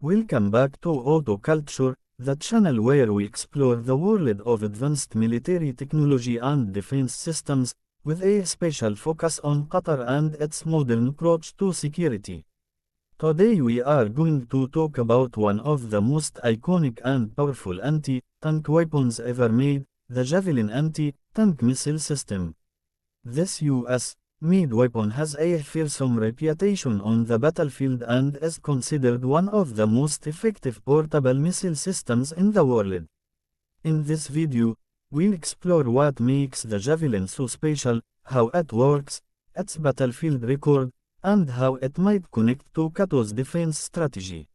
Welcome back to Auto Culture, the channel where we explore the world of advanced military technology and defense systems, with a special focus on Qatar and its modern approach to security. Today we are going to talk about one of the most iconic and powerful anti-tank weapons ever made, the Javelin Anti-Tank Missile System. This US-made weapon has a fearsome reputation on the battlefield and is considered one of the most effective portable missile systems in the world. In this video, we'll explore what makes the Javelin so special, how it works, its battlefield record, and how it might connect to Qatar's defense strategy.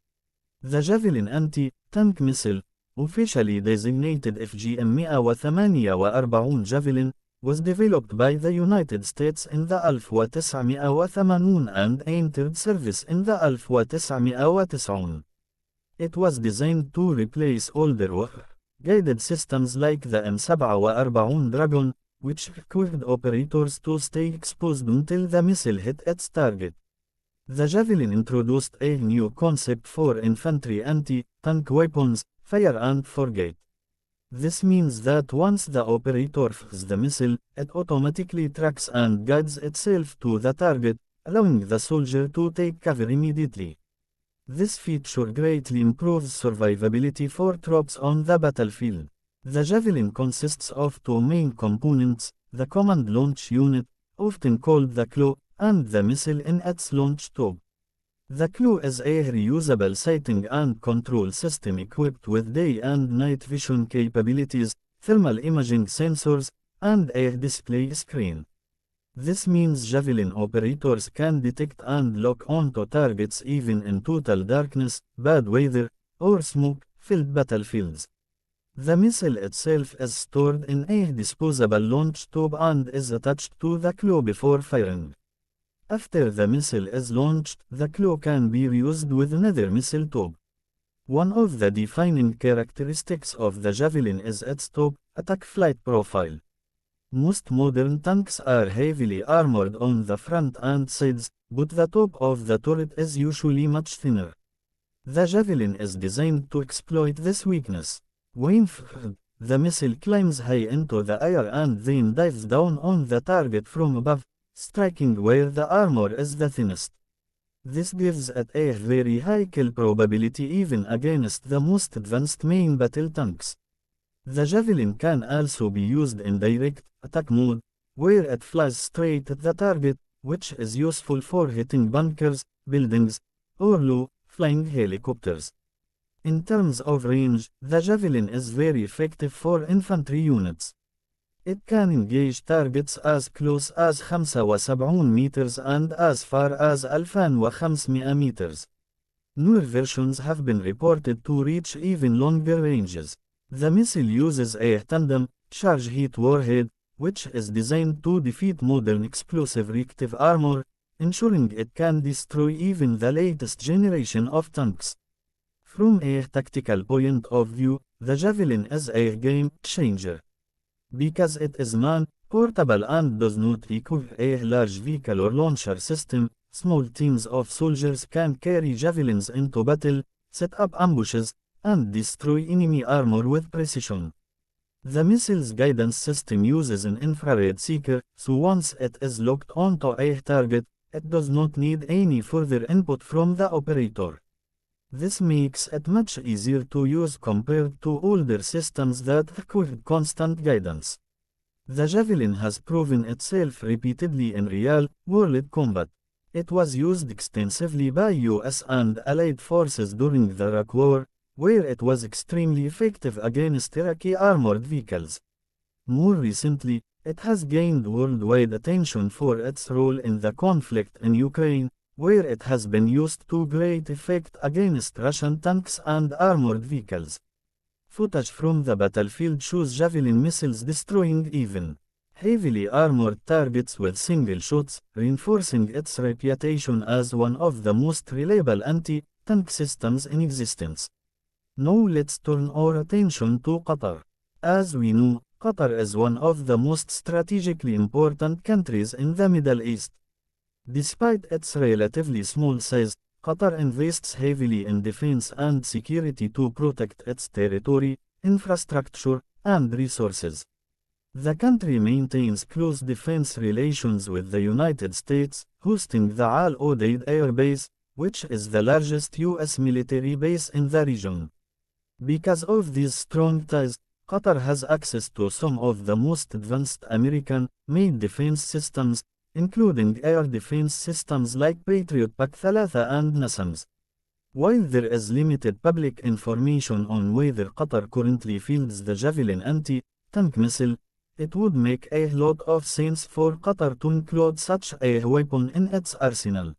The Javelin Anti-Tank Missile, officially designated FGM-148 Javelin, was developed by the United States in the 1980 and entered service in the 1990. It was designed to replace older guided systems like the M47 Dragon, which required operators to stay exposed until the missile hit its target. The Javelin introduced a new concept for infantry anti-tank weapons, fire and forget. This means that once the operator fires the missile, it automatically tracks and guides itself to the target, allowing the soldier to take cover immediately. This feature greatly improves survivability for troops on the battlefield. The Javelin consists of two main components, the command launch unit, often called the claw, and the missile in its launch tube. The claw is a reusable sighting and control system equipped with day and night vision capabilities, thermal imaging sensors, and a display screen. This means Javelin operators can detect and lock onto targets even in total darkness, bad weather, or smoke-filled battlefields. The missile itself is stored in a disposable launch tube and is attached to the claw before firing. After the missile is launched, the claw can be reused with another missile tube. One of the defining characteristics of the Javelin is its top attack flight profile. Most modern tanks are heavily armored on the front and sides, but the top of the turret is usually much thinner. The Javelin is designed to exploit this weakness. When fired, the missile climbs high into the air and then dives down on the target from above, striking where the armor is the thinnest. This gives it a very high kill probability even against the most advanced main battle tanks. The Javelin can also be used in direct attack mode, where it flies straight at the target, which is useful for hitting bunkers, buildings, or low-flying helicopters. In terms of range, the Javelin is very effective for infantry units. It can engage targets as close as 75 meters and as far as 1500 meters. Newer versions have been reported to reach even longer ranges. The missile uses a tandem charge heat warhead, which is designed to defeat modern explosive reactive armor, ensuring it can destroy even the latest generation of tanks. From a tactical point of view, the Javelin is a game changer. Because it is man-portable and does not require a large vehicle or launcher system, small teams of soldiers can carry javelins into battle, set up ambushes, and destroy enemy armor with precision. The missile's guidance system uses an infrared seeker, so once it is locked onto a target, it does not need any further input from the operator. This makes it much easier to use compared to older systems that require constant guidance. The Javelin has proven itself repeatedly in real-world combat. It was used extensively by US and Allied forces during the Iraq War, where it was extremely effective against Iraqi armored vehicles. More recently, it has gained worldwide attention for its role in the conflict in Ukraine, where it has been used to great effect against Russian tanks and armored vehicles. Footage from the battlefield shows Javelin missiles destroying even heavily armored targets with single shots, reinforcing its reputation as one of the most reliable anti-tank systems in existence. Now let's turn our attention to Qatar. As we know, Qatar is one of the most strategically important countries in the Middle East. Despite its relatively small size, Qatar invests heavily in defense and security to protect its territory, infrastructure, and resources. The country maintains close defense relations with the United States, hosting the Al Udeid Air Base, which is the largest U.S. military base in the region. Because of these strong ties, Qatar has access to some of the most advanced American-made defense systems, including air defense systems like Patriot PAC-3 and NASAMS. While there is limited public information on whether Qatar currently fields the Javelin Anti-Tank Missile, it would make a lot of sense for Qatar to include such a weapon in its arsenal.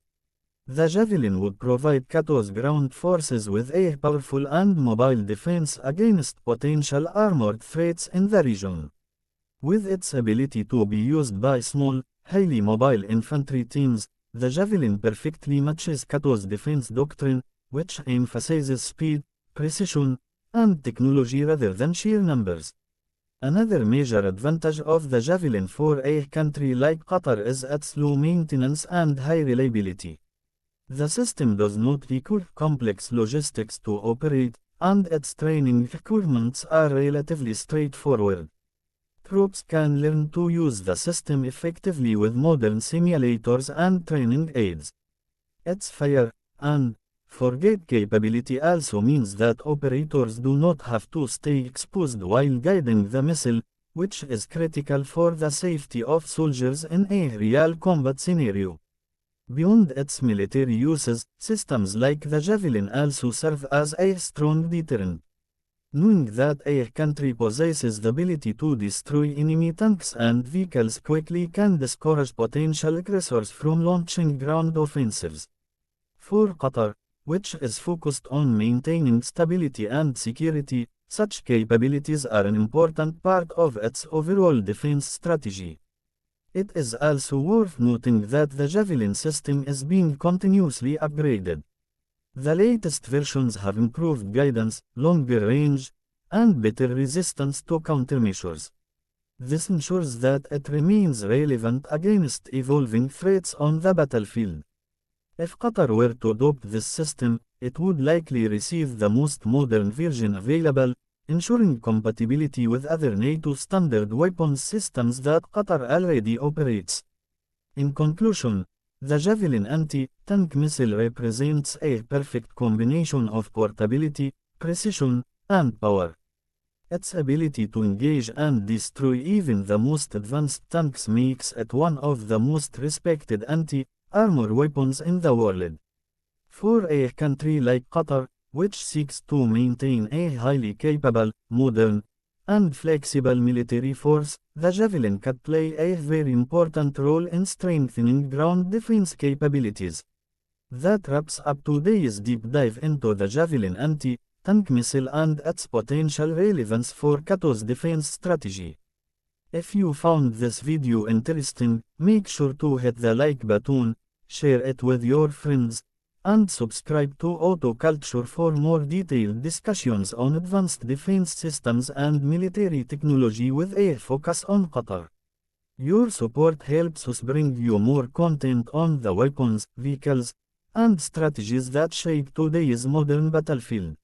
The Javelin would provide Qatar's ground forces with a powerful and mobile defense against potential armored threats in the region. With its ability to be used by small, highly mobile infantry teams, the Javelin perfectly matches Qatar's defense doctrine, which emphasizes speed, precision, and technology rather than sheer numbers. Another major advantage of the Javelin for a country like Qatar is its low maintenance and high reliability. The system does not require complex logistics to operate, and its training requirements are relatively straightforward. Troops can learn to use the system effectively with modern simulators and training aids. Its fire and forget capability also means that operators do not have to stay exposed while guiding the missile, which is critical for the safety of soldiers in a real combat scenario. Beyond its military uses, systems like the Javelin also serve as a strong deterrent. Knowing that a country possesses the ability to destroy enemy tanks and vehicles quickly can discourage potential aggressors from launching ground offensives. For Qatar, which is focused on maintaining stability and security, such capabilities are an important part of its overall defense strategy. It is also worth noting that the Javelin system is being continuously upgraded. The latest versions have improved guidance, longer range, and better resistance to countermeasures. This ensures that it remains relevant against evolving threats on the battlefield. If Qatar were to adopt this system, it would likely receive the most modern version available, ensuring compatibility with other NATO standard weapons systems that Qatar already operates. In conclusion, the Javelin anti-tank missile represents a perfect combination of portability, precision, and power. Its ability to engage and destroy even the most advanced tanks makes it one of the most respected anti-armor weapons in the world. For a country like Qatar, which seeks to maintain a highly capable, modern, and flexible military force, the Javelin can play a very important role in strengthening ground defense capabilities. That wraps up today's deep dive into the Javelin anti-tank missile and its potential relevance for Qatar's defense strategy. If you found this video interesting, make sure to hit the like button, share it with your friends, and subscribe to Auto Culture for more detailed discussions on advanced defense systems and military technology with a focus on Qatar. Your support helps us bring you more content on the weapons, vehicles, and strategies that shape today's modern battlefield.